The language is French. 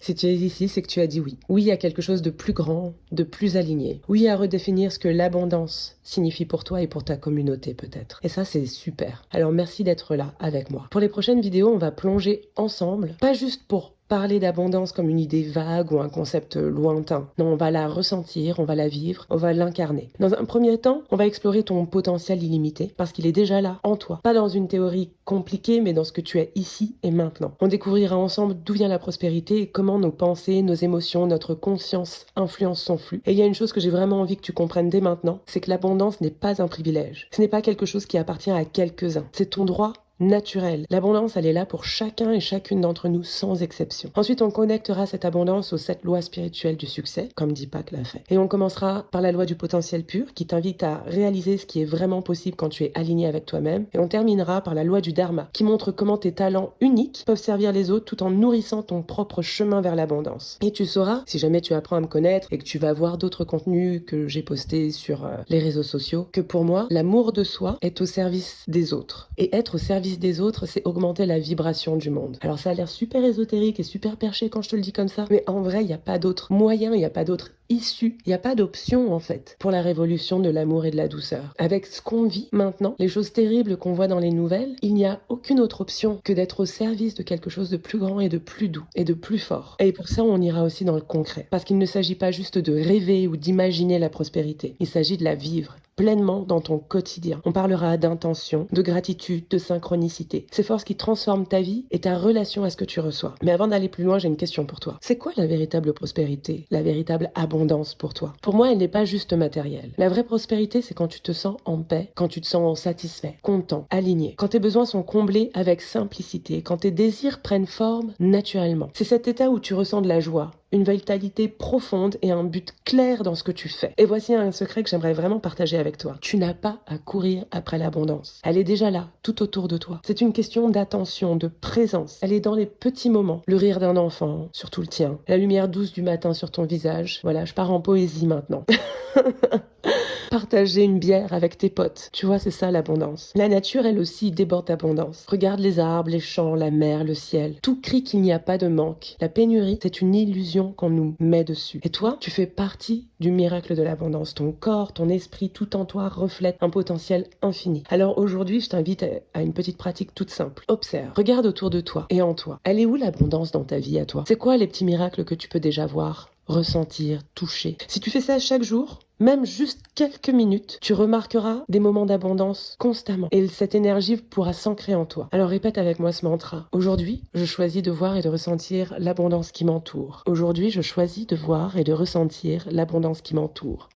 Si tu es ici, c'est que tu as dit oui. Oui à quelque chose de plus grand, de plus aligné. Oui à redéfinir ce que l'abondance signifie pour toi et pour ta communauté peut-être. Et ça, c'est super. Alors merci d'être là avec moi. Pour les prochaines vidéos, on va plonger ensemble, pas juste pour parler d'abondance comme une idée vague ou un concept lointain. Non, on va la ressentir, on va la vivre, on va l'incarner. Dans un premier temps, on va explorer ton potentiel illimité parce qu'il est déjà là, en toi. Pas dans une théorie compliquée, mais dans ce que tu es ici et maintenant. On découvrira ensemble d'où vient la prospérité et comment nos pensées, nos émotions, notre conscience influencent son flux. Et il y a une chose que j'ai vraiment envie que tu comprennes dès maintenant, c'est que l'abondance n'est pas un privilège. Ce n'est pas quelque chose qui appartient à quelques-uns. C'est ton droit naturel. L'abondance, elle est là pour chacun et chacune d'entre nous, sans exception. Ensuite, on connectera cette abondance aux 7 lois spirituelles du succès, comme Deepak l'a fait. Et on commencera par la loi du potentiel pur, qui t'invite à réaliser ce qui est vraiment possible quand tu es aligné avec toi-même. Et on terminera par la loi du dharma, qui montre comment tes talents uniques peuvent servir les autres tout en nourrissant ton propre chemin vers l'abondance. Et tu sauras, si jamais tu apprends à me connaître et que tu vas voir d'autres contenus que j'ai postés sur les réseaux sociaux, que pour moi, l'amour de soi est au service des autres. Et être au service des autres, c'est augmenter la vibration du monde. Alors ça a l'air super ésotérique et super perché quand je te le dis comme ça, mais en vrai, il n'y a pas d'autre moyen, il n'y a pas d'autre issue, il n'y a pas d'option en fait pour la révolution de l'amour et de la douceur. Avec ce qu'on vit maintenant, les choses terribles qu'on voit dans les nouvelles, il n'y a aucune autre option que d'être au service de quelque chose de plus grand et de plus doux et de plus fort. Et pour ça, on ira aussi dans le concret. Parce qu'il ne s'agit pas juste de rêver ou d'imaginer la prospérité, il s'agit de la vivre pleinement dans ton quotidien. On parlera d'intention, de gratitude, de synchronicité. Ces forces qui transforment ta vie et ta relation à ce que tu reçois. Mais avant d'aller plus loin, j'ai une question pour toi. C'est quoi la véritable prospérité, la véritable abondance pour toi? Pour moi, elle n'est pas juste matérielle. La vraie prospérité, c'est quand tu te sens en paix, quand tu te sens satisfait, content, aligné, quand tes besoins sont comblés avec simplicité, quand tes désirs prennent forme naturellement. C'est cet état où tu ressens de la joie, une vitalité profonde et un but clair dans ce que tu fais. Et voici un secret que j'aimerais vraiment partager avec toi. Tu n'as pas à courir après l'abondance. Elle est déjà là, tout autour de toi. C'est une question d'attention, de présence. Elle est dans les petits moments. Le rire d'un enfant, surtout le tien. La lumière douce du matin sur ton visage. Voilà, je pars en poésie maintenant. Partager une bière avec tes potes. Tu vois, c'est ça l'abondance. La nature, elle aussi, déborde d'abondance. Regarde les arbres, les champs, la mer, le ciel. Tout crie qu'il n'y a pas de manque. La pénurie, c'est une illusion qu'on nous met dessus. Et toi, tu fais partie du miracle de l'abondance. Ton corps, ton esprit, tout en toi reflète un potentiel infini. Alors aujourd'hui, je t'invite à une petite pratique toute simple. Observe, regarde autour de toi et en toi. Elle est où l'abondance dans ta vie à toi? C'est quoi les petits miracles que tu peux déjà voir, ressentir, toucher? Si tu fais ça chaque jour, même juste quelques minutes, tu remarqueras des moments d'abondance constamment. Et cette énergie pourra s'ancrer en toi. Alors répète avec moi ce mantra. Aujourd'hui, je choisis de voir et de ressentir l'abondance qui m'entoure. Aujourd'hui, je choisis de voir et de ressentir l'abondance qui m'entoure.